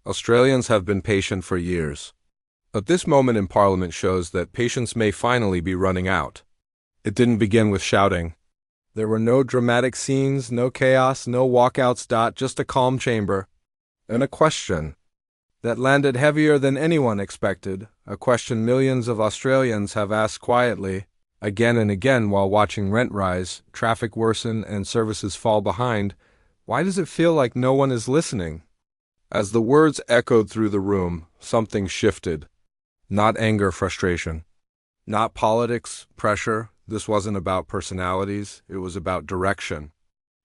Australians have been patient for years. But this moment in Parliament shows that patience may finally be running out. It didn't begin with shouting. There were no dramatic scenes, no chaos, no walkouts, just a calm chamber. And a question that landed heavier than anyone expected, a question millions of Australians have asked quietly, again and again while watching rent rise, traffic worsen, and services fall behind. Why does it feel like no one is listening? As the words echoed through the room, something shifted. Not anger, frustration. Not politics, pressure. This wasn't about personalities. It was about direction.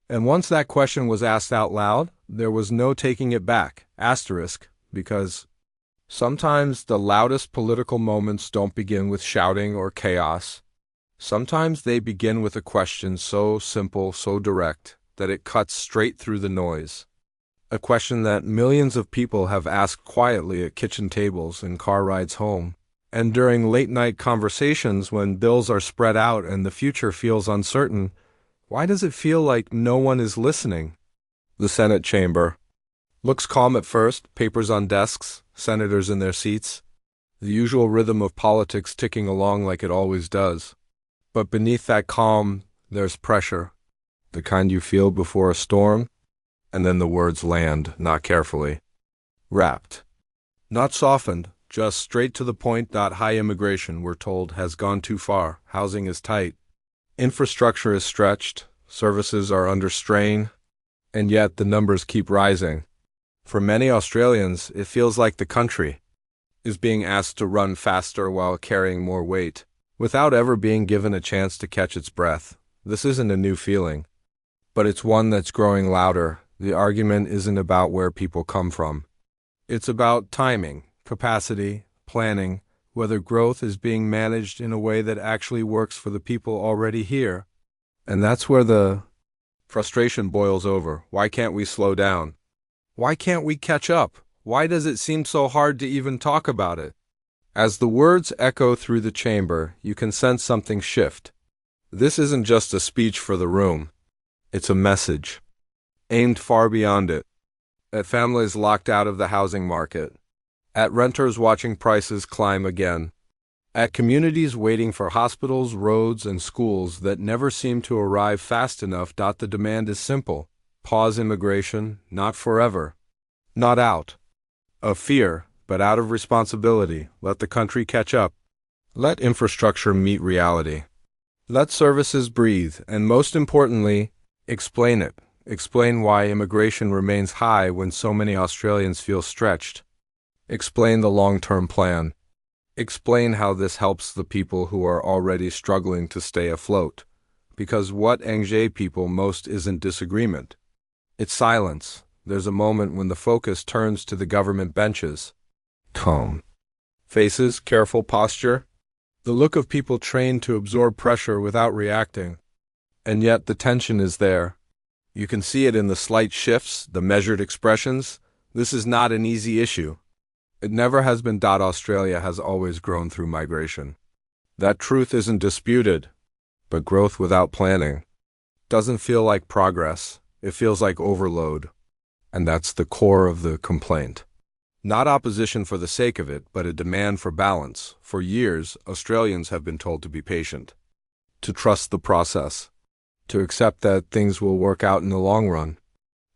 And once that question was asked out loud, there was no taking it back, asterisk, because sometimes the loudest political moments don't begin with shouting or chaos. Sometimes they begin with a question so simple, so direct, that it cuts straight through the noise. A question that millions of people have asked quietly at kitchen tables and car rides home, and during late-night conversations when bills are spread out and the future feels uncertain. Why does it feel like no one is listening? The Senate chamber looks calm at first, papers on desks, senators in their seats, the usual rhythm of politics ticking along like it always does. But beneath that calm, there's pressure, the kind you feel before a storm. And then the words land, not carefully. Wrapped. Not softened, just straight to the point. High immigration, we're told, has gone too far. Housing is tight. Infrastructure is stretched. Services are under strain. And yet the numbers keep rising. For many Australians, it feels like the country is being asked to run faster while carrying more weight, without ever being given a chance to catch its breath. This isn't a new feeling, but it's one that's growing louder. The argument isn't about where people come from. It's about timing, capacity, planning, whether growth is being managed in a way that actually works for the people already here. And that's where the frustration boils over. Why can't we slow down? Why can't we catch up? Why does it seem so hard to even talk about it? As the words echo through the chamber, you can sense something shift. This isn't just a speech for the room. It's a message, aimed far beyond it, at families locked out of the housing market, at renters watching prices climb again, at communities waiting for hospitals, roads, and schools that never seem to arrive fast enough. The demand is simple. Pause immigration, not forever. Not out of fear, but out of responsibility. Let the country catch up. Let infrastructure meet reality. Let services breathe, and most importantly, explain it. Explain why immigration remains high when so many Australians feel stretched. Explain the long-term plan. Explain how this helps the people who are already struggling to stay afloat. Because what angages people most isn't disagreement. It's silence. There's a moment when the focus turns to the government benches. Tone. Faces, careful posture. The look of people trained to absorb pressure without reacting. And yet the tension is there. You can see it in the slight shifts, the measured expressions. This is not an easy issue. It never has been. Australia has always grown through migration. That truth isn't disputed. But growth without planning doesn't feel like progress. It feels like overload. And that's the core of the complaint. Not opposition for the sake of it, but a demand for balance. For years, Australians have been told to be patient, to trust the process, to accept that things will work out in the long run.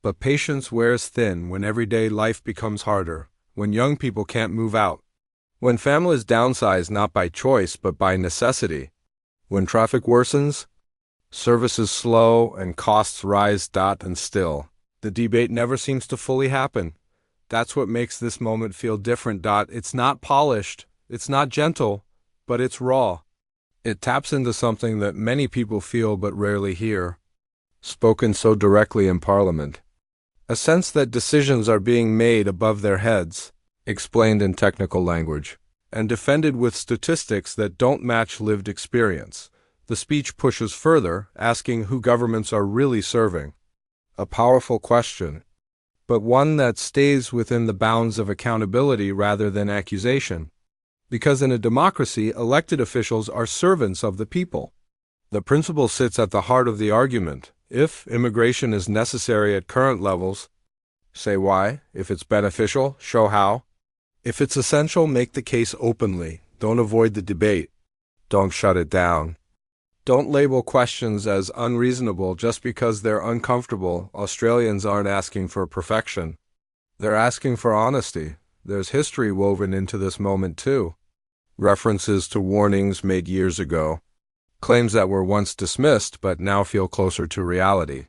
But patience wears thin when everyday life becomes harder, when young people can't move out, when families downsize not by choice but by necessity, when traffic worsens, services slow, and costs rise. And still, the debate never seems to fully happen. That's what makes this moment feel different. It's not polished, it's not gentle, but it's raw. It taps into something that many people feel but rarely hear, spoken so directly in Parliament. A sense that decisions are being made above their heads, explained in technical language, and defended with statistics that don't match lived experience. The speech pushes further, asking who governments are really serving. A powerful question, but one that stays within the bounds of accountability rather than accusation. Because in a democracy, elected officials are servants of the people. The principle sits at the heart of the argument. If immigration is necessary at current levels, Say why. If it's beneficial, show how. If it's essential, make the case openly. Don't avoid the debate. Don't shut it down. Don't label questions as unreasonable just because they're uncomfortable. Australians aren't asking for perfection. They're asking for honesty. There's history woven into this moment too. References to warnings made years ago. Claims that were once dismissed but now feel closer to reality.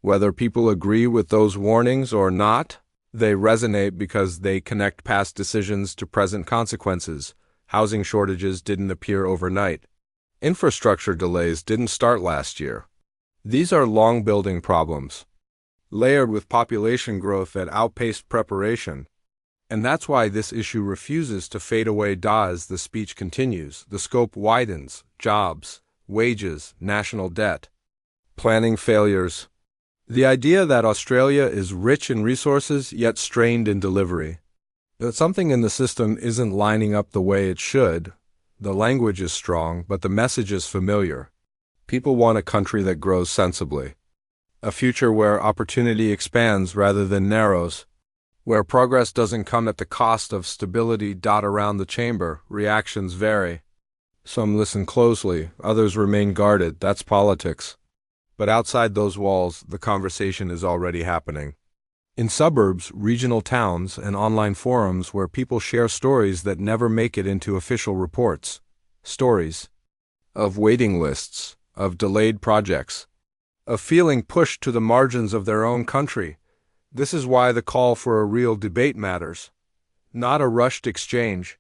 Whether people agree with those warnings or not, they resonate because they connect past decisions to present consequences. Housing shortages didn't appear overnight. Infrastructure delays didn't start last year. These are long-building problems, layered with population growth that outpaced preparation. And that's why this issue refuses to fade away. As the speech continues, the scope widens: jobs, wages, national debt, planning failures. The idea that Australia is rich in resources yet strained in delivery. That something in the system isn't lining up the way it should. The language is strong, but the message is familiar. People want a country that grows sensibly. A future where opportunity expands rather than narrows. Where progress doesn't come at the cost of stability. Around the chamber, reactions vary. Some listen closely, others remain guarded. That's politics. But outside those walls, the conversation is already happening. In suburbs, regional towns, and online forums where people share stories that never make it into official reports. Stories of waiting lists, of delayed projects, of feeling pushed to the margins of their own country. This is why the call for a real debate matters. Not a rushed exchange,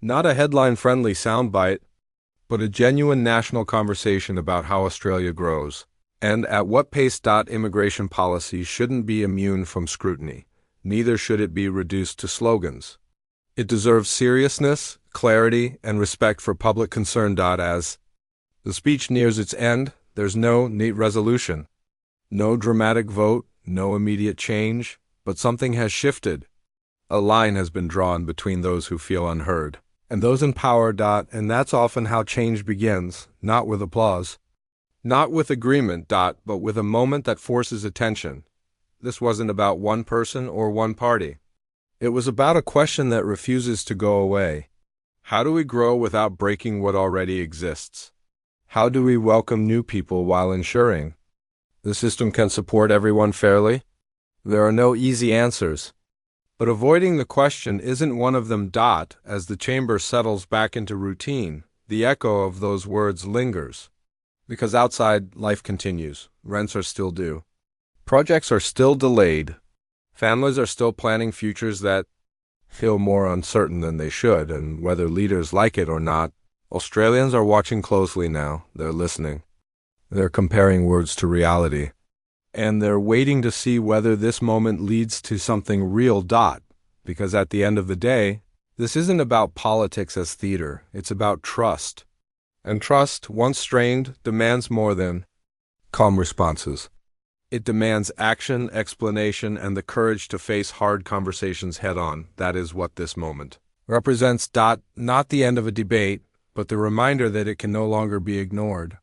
not a headline-friendly soundbite, but a genuine national conversation about how Australia grows. And at what pace. Immigration policy shouldn't be immune from scrutiny. Neither should it be reduced to slogans. It deserves seriousness, clarity, and respect for public concern. As the speech nears its end, there's no neat resolution. No dramatic vote, no immediate change, but something has shifted. A line has been drawn between those who feel unheard and those in power. And that's often how change begins, not with applause. Not with agreement. But with a moment that forces attention. This wasn't about one person or one party. It was about a question that refuses to go away. How do we grow without breaking what already exists? How do we welcome new people while ensuring the system can support everyone fairly? There are no easy answers. But avoiding the question isn't one of them. As the chamber settles back into routine, the echo of those words lingers. Because outside, life continues. Rents are still due. Projects are still delayed. Families are still planning futures that feel more uncertain than they should, and whether leaders like it or not, Australians are watching closely now. They're listening. They're comparing words to reality. And they're waiting to see whether this moment leads to something real. Because at the end of the day, this isn't about politics as theater. It's about trust. And trust, once strained, demands more than calm responses. It demands action, explanation, and the courage to face hard conversations head-on. That is what this moment represents. Not the end of a debate, but the reminder that it can no longer be ignored.